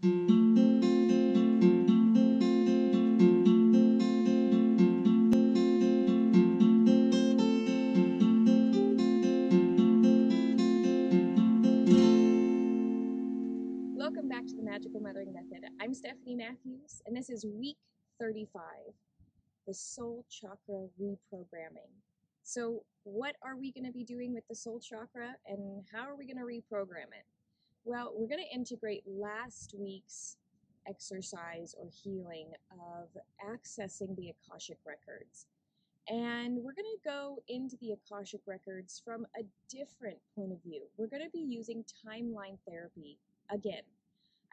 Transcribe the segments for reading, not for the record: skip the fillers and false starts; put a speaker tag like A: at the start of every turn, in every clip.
A: Welcome back to the Magical Mothering Method. I'm Stephanie Matthews, and this is week 35, the Soul Chakra Reprogramming. So what are we going to be doing with the Soul Chakra, and how are we going to reprogram it? Well, we're going to integrate last week's exercise or healing of accessing the Akashic Records. And we're going to go into the Akashic Records from a different point of view. We're going to be using timeline therapy again.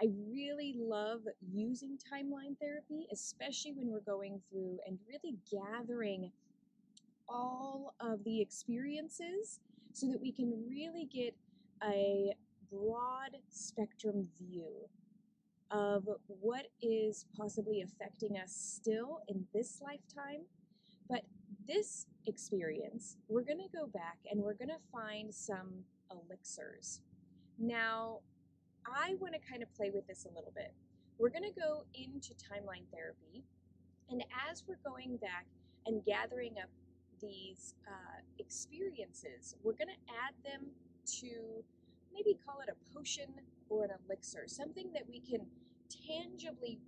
A: I really love using timeline therapy, especially when we're going through and really gathering all of the experiences so that we can really get a broad spectrum view of what is possibly affecting us still in this lifetime. But this experience, we're going to go back and we're going to find some elixirs. Now, I want to kind of play with this a little bit. We're going to go into timeline therapy, and as we're going back and gathering up these experiences, we're going to add them to maybe call it a potion or an elixir, something that we can tangibly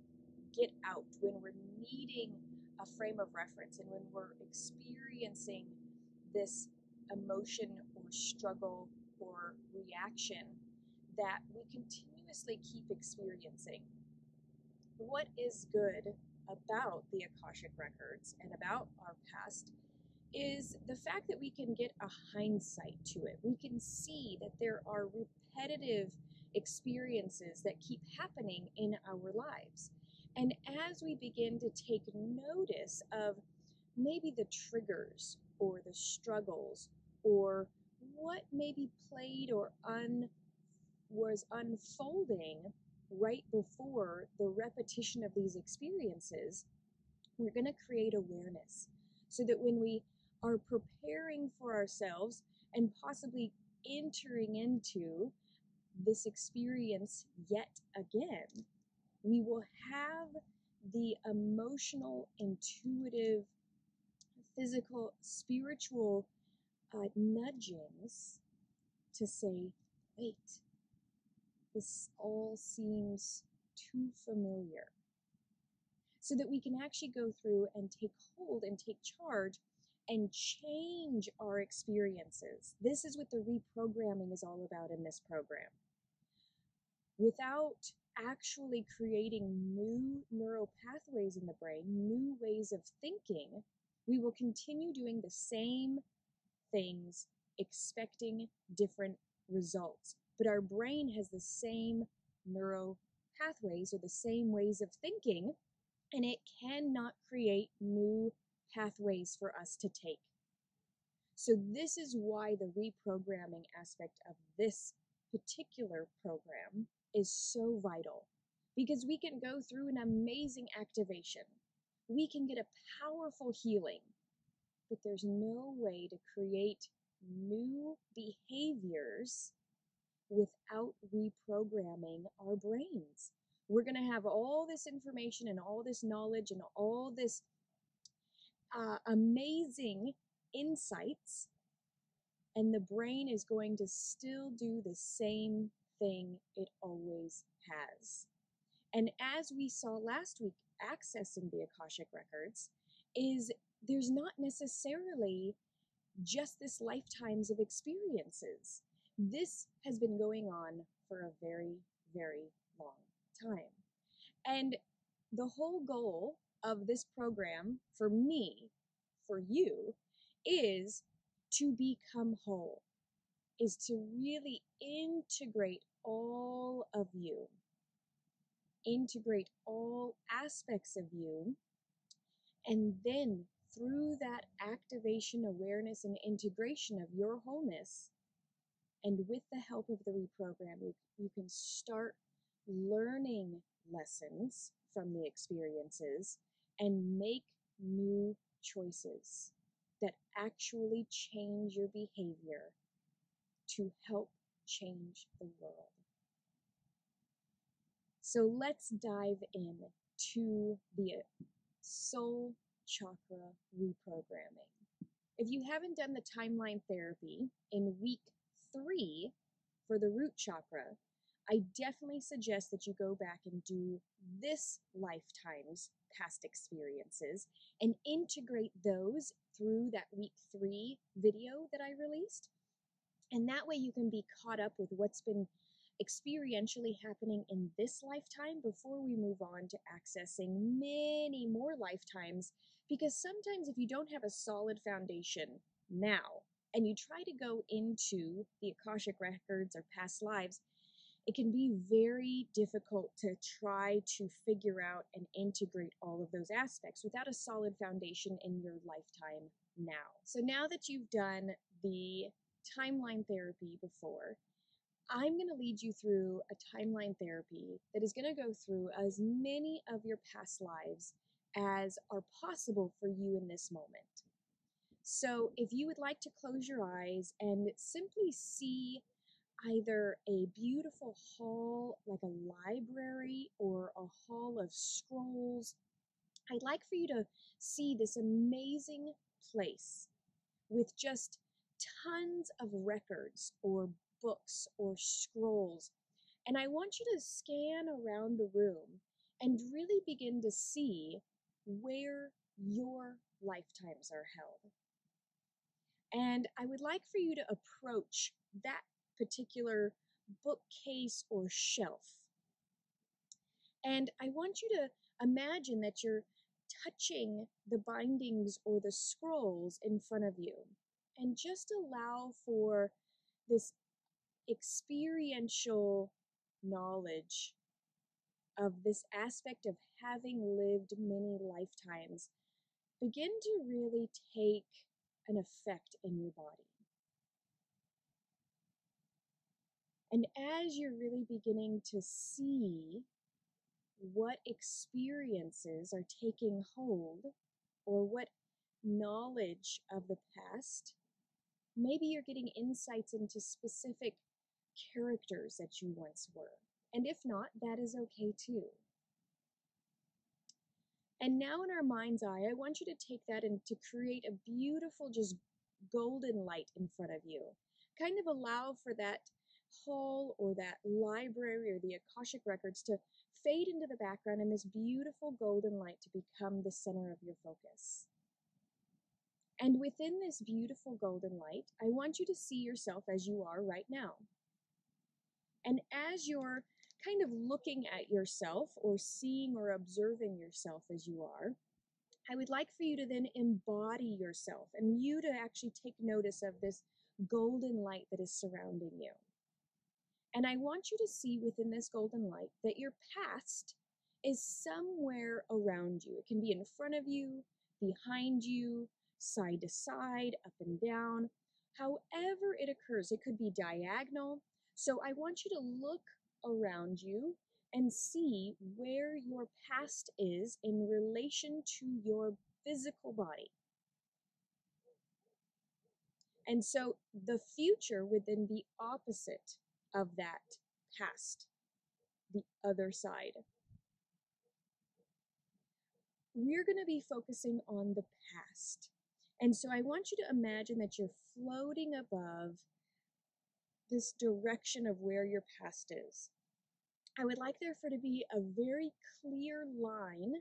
A: get out when we're needing a frame of reference and when we're experiencing this emotion or struggle or reaction that we continuously keep experiencing. What is good about the Akashic Records and about our past is the fact that we can get a hindsight to it. We can see that there are repetitive experiences that keep happening in our lives. And as we begin to take notice of maybe the triggers or the struggles or what maybe played or was unfolding right before the repetition of these experiences, we're going to create awareness so that when we are preparing for ourselves and possibly entering into this experience yet again, we will have the emotional, intuitive, physical, spiritual nudgings to say, wait, this all seems too familiar. So that we can actually go through and take hold and take charge and change our experiences. This is what the reprogramming is all about in this program. Without actually creating new neural pathways in the brain, new ways of thinking, we will continue doing the same things, expecting different results. But our brain has the same neural pathways or the same ways of thinking, and it cannot create new pathways for us to take. So this is why the reprogramming aspect of this particular program is so vital, because we can go through an amazing activation. We can get a powerful healing, but there's no way to create new behaviors without reprogramming our brains. We're going to have all this information and all this knowledge and all this amazing insights, and the brain is going to still do the same thing it always has. And as we saw last week, accessing the Akashic Records is there's not necessarily just this lifetimes of experiences. This has been going on for a very, very long time. And the whole goal of this program, for me, for you, is to become whole, is to really integrate all of you, integrate all aspects of you, and then through that activation, awareness, and integration of your wholeness, and with the help of the reprogramming, you can start learning lessons from the experiences and make new choices that actually change your behavior to help change the world. So let's dive in to the soul chakra reprogramming. If you haven't done the timeline therapy in week 3 for the root chakra, I definitely suggest that you go back and do this lifetime's past experiences and integrate those through that week 3 video that I released. And that way you can be caught up with what's been experientially happening in this lifetime before we move on to accessing many more lifetimes. Because sometimes if you don't have a solid foundation now and you try to go into the Akashic Records or past lives, it can be very difficult to try to figure out and integrate all of those aspects without a solid foundation in your lifetime now. So now that you've done the timeline therapy before, I'm going to lead you through a timeline therapy that is going to go through as many of your past lives as are possible for you in this moment. So if you would like to close your eyes and simply see either a beautiful hall like a library or a hall of scrolls, I'd like for you to see this amazing place with just tons of records or books or scrolls. And I want you to scan around the room and really begin to see where your lifetimes are held. And I would like for you to approach that particular bookcase or shelf. And I want you to imagine that you're touching the bindings or the scrolls in front of you. And just allow for this experiential knowledge of this aspect of having lived many lifetimes begin to really take an effect in your body. And as you're really beginning to see what experiences are taking hold or what knowledge of the past, maybe you're getting insights into specific characters that you once were. And if not, that is okay too. And now in our mind's eye, I want you to take that and to create a beautiful, just golden light in front of you. Kind of allow for that hall or that library or the Akashic Records to fade into the background and this beautiful golden light to become the center of your focus. And within this beautiful golden light, I want you to see yourself as you are right now. And as you're kind of looking at yourself or seeing or observing yourself as you are, I would like for you to then embody yourself and you to actually take notice of this golden light that is surrounding you. And I want you to see within this golden light that your past is somewhere around you. It can be in front of you, behind you, side to side, up and down. However it occurs, it could be diagonal. So I want you to look around you and see where your past is in relation to your physical body. And so the future would then be opposite of that past, the other side. We're going to be focusing on the past. And so I want you to imagine that you're floating above this direction of where your past is. I would like there for to be a very clear line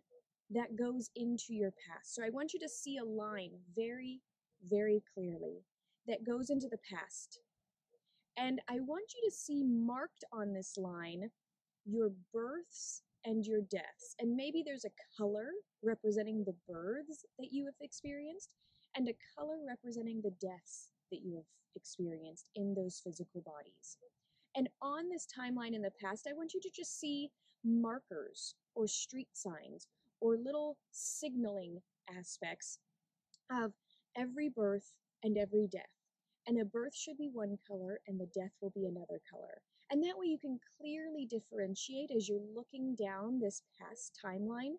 A: that goes into your past. So I want you to see a line very, very clearly that goes into the past. And I want you to see marked on this line your births and your deaths. And maybe there's a color representing the births that you have experienced and a color representing the deaths that you have experienced in those physical bodies. And on this timeline in the past, I want you to just see markers or street signs or little signaling aspects of every birth and every death. And a birth should be one color and the death will be another color. And that way you can clearly differentiate as you're looking down this past timeline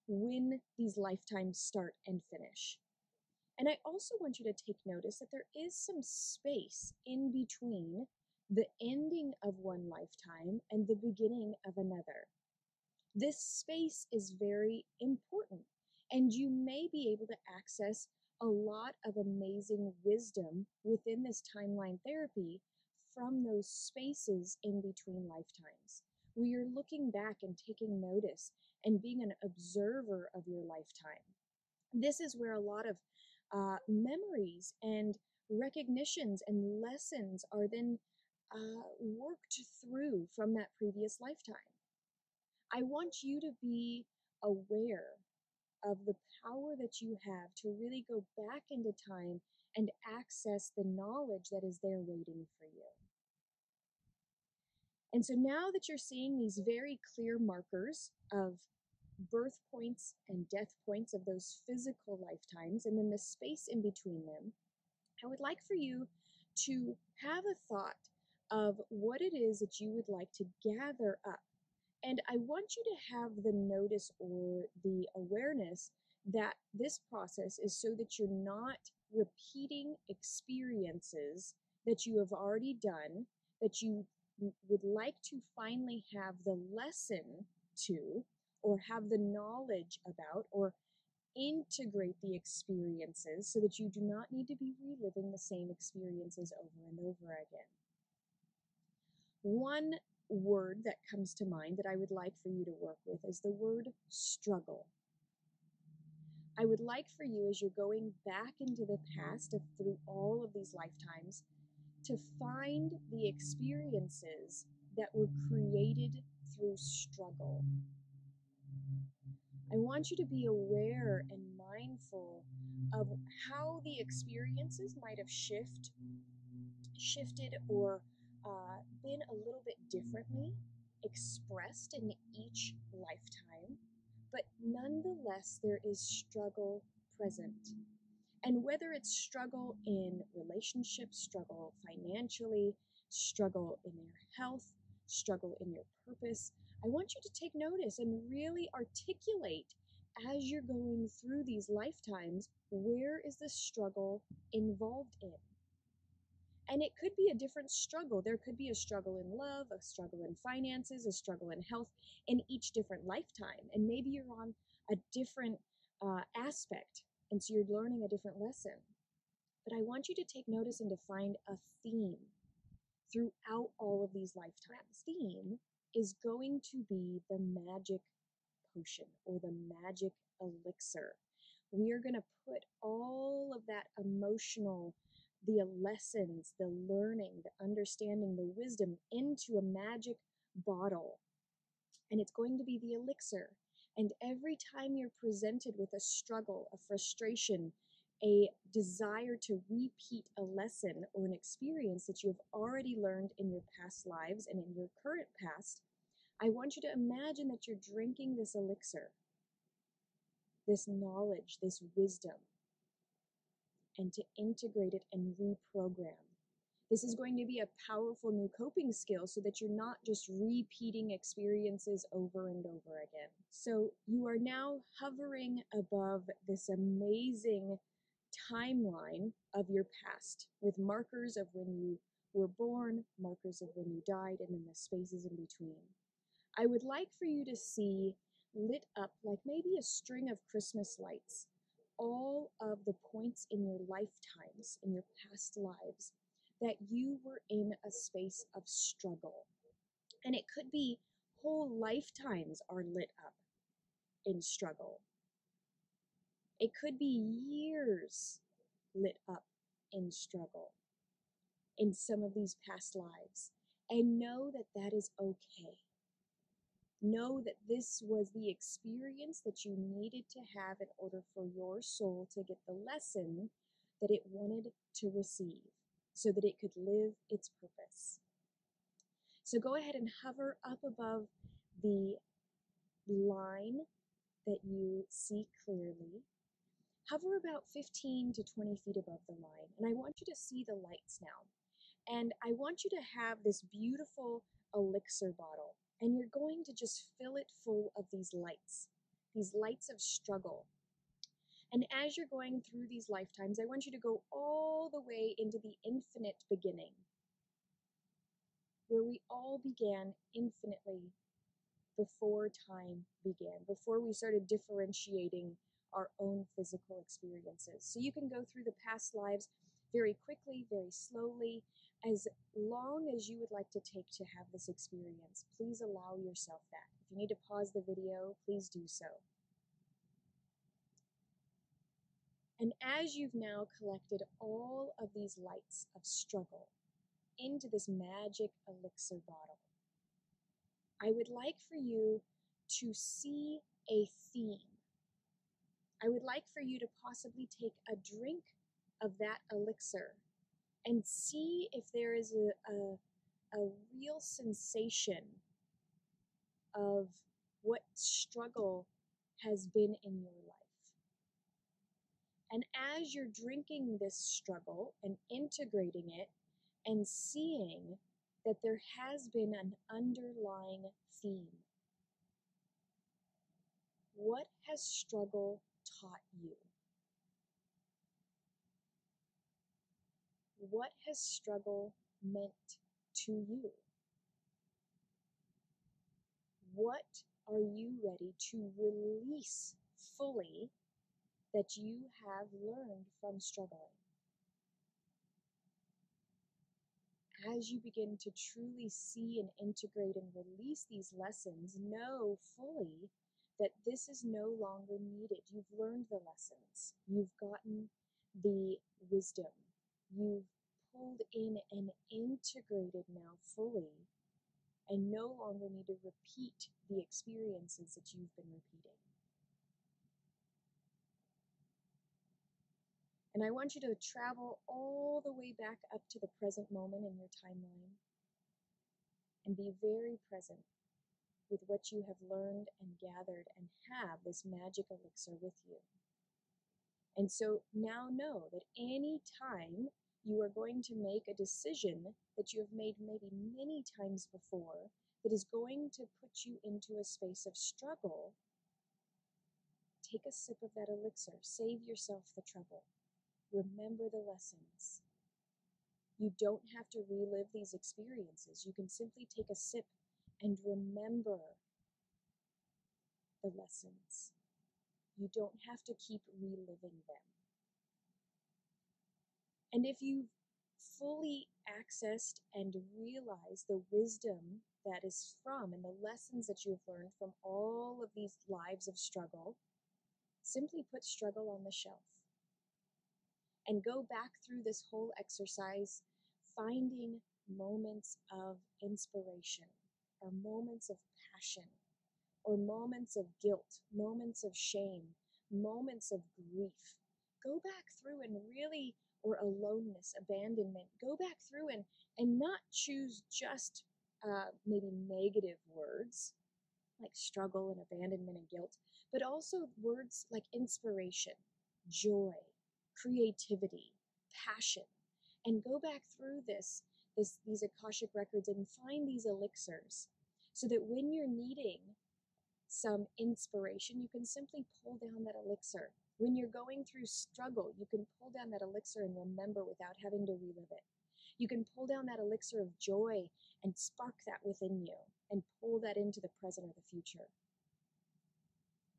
A: when these lifetimes start and finish. And I also want you to take notice that there is some space in between the ending of one lifetime and the beginning of another. This space is very important, and you may be able to access a lot of amazing wisdom within this timeline therapy from those spaces in between lifetimes, where you're looking back and taking notice and being an observer of your lifetime. This is where a lot of memories and recognitions and lessons are then worked through from that previous lifetime. I want you to be aware of the power that you have to really go back into time and access the knowledge that is there waiting for you. And so now that you're seeing these very clear markers of birth points and death points of those physical lifetimes, and then the space in between them, I would like for you to have a thought of what it is that you would like to gather up. And I want you to have the notice or the awareness that this process is so that you're not repeating experiences that you have already done, that you would like to finally have the lesson to, or have the knowledge about, or integrate the experiences so that you do not need to be reliving the same experiences over and over again. One word that comes to mind that I would like for you to work with is the word struggle. I would like for you, as you're going back into the past through all of these lifetimes, to find the experiences that were created through struggle. I want you to be aware and mindful of how the experiences might have shifted or been a little bit differently expressed in each lifetime, but nonetheless there is struggle present. And whether it's struggle in relationships, struggle financially, struggle in your health, struggle in your purpose, I want you to take notice and really articulate as you're going through these lifetimes, where is the struggle involved in? And it could be a different struggle. There could be a struggle in love, a struggle in finances, a struggle in health in each different lifetime. And maybe you're on a different aspect, and so you're learning a different lesson. But I want you to take notice and to find a theme throughout all of these lifetimes. The theme is going to be the magic potion or the magic elixir. We are going to put all of that emotional, the lessons, the learning, the understanding, the wisdom into a magic bottle. And it's going to be the elixir. And every time you're presented with a struggle, a frustration, a desire to repeat a lesson or an experience that you have already learned in your past lives and in your current past, I want you to imagine that you're drinking this elixir, this knowledge, this wisdom, and to integrate it and reprogram. This is going to be a powerful new coping skill so that you're not just repeating experiences over and over again. So you are now hovering above this amazing timeline of your past with markers of when you were born, markers of when you died, and then the spaces in between. I would like for you to see lit up like maybe a string of Christmas lights, all of the points in your lifetimes, in your past lives, that you were in a space of struggle. And it could be whole lifetimes are lit up in struggle. It could be years lit up in struggle in some of these past lives. And know that that is okay. Know that this was the experience that you needed to have in order for your soul to get the lesson that it wanted to receive so that it could live its purpose. So go ahead and hover up above the line that you see clearly. Hover about 15 to 20 feet above the line, and I want you to see the lights now. And I want you to have this beautiful elixir bottle, and you're going to just fill it full of these lights of struggle. And as you're going through these lifetimes, I want you to go all the way into the infinite beginning, where we all began infinitely before time began, before we started differentiating our own physical experiences. So you can go through the past lives very quickly, very slowly, as long as you would like to take to have this experience. Please allow yourself that. If you need to pause the video, please do so. And as you've now collected all of these lights of struggle into this magic elixir bottle, I would like for you to see a theme. I would like for you to possibly take a drink of that elixir and see if there is a real sensation of what struggle has been in your life. And as you're drinking this struggle and integrating it and seeing that there has been an underlying theme, what has struggle taught you? What has struggle meant to you? What are you ready to release fully that you have learned from struggling? As you begin to truly see and integrate and release these lessons, know fully that this is no longer needed. You've learned the lessons. You've gotten the wisdom. You've pulled in and integrated now fully, and no longer need to repeat the experiences that you've been repeating. And I want you to travel all the way back up to the present moment in your timeline and be very present with what you have learned and gathered and have this magic elixir with you. And so now know that any time you are going to make a decision that you have made maybe many times before that is going to put you into a space of struggle, take a sip of that elixir. Save yourself the trouble. Remember the lessons. You don't have to relive these experiences. You can simply take a sip and remember the lessons. You don't have to keep reliving them. And if you've fully accessed and realized the wisdom that is from and the lessons that you've learned from all of these lives of struggle, simply put struggle on the shelf and go back through this whole exercise, finding moments of inspiration or moments of passion or moments of guilt, moments of shame, moments of grief. Go back through and really, or aloneness, abandonment, go back through and not choose just maybe negative words like struggle and abandonment and guilt, but also words like inspiration, joy, creativity, passion, and go back through these Akashic Records and find these elixirs so that when you're needing some inspiration, you can simply pull down that elixir. When you're going through struggle, you can pull down that elixir and remember without having to relive it. You can pull down that elixir of joy and spark that within you and pull that into the present or the future.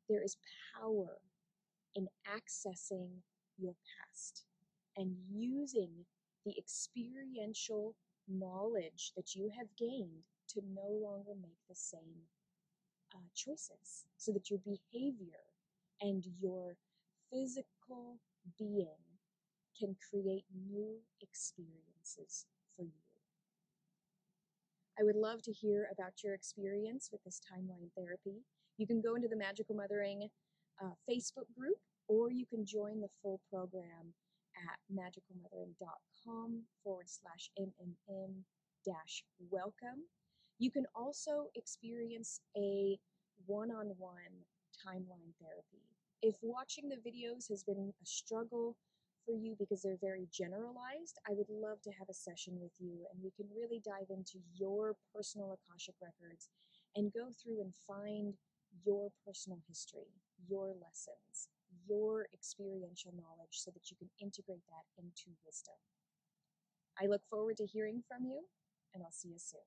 A: There is power in accessing your past and using the experiential knowledge that you have gained to no longer make the same choices, so that your behavior and your physical being can create new experiences for you. I would love to hear about your experience with this timeline therapy. You can go into the Magical Mothering Facebook group, or you can join the full program at magicalmothering.com/MMM-welcome. You can also experience a one-on-one timeline therapy. If watching the videos has been a struggle for you because they're very generalized, I would love to have a session with you and we can really dive into your personal Akashic Records and go through and find your personal history, your lessons, your experiential knowledge so that you can integrate that into wisdom. I look forward to hearing from you, and I'll see you soon.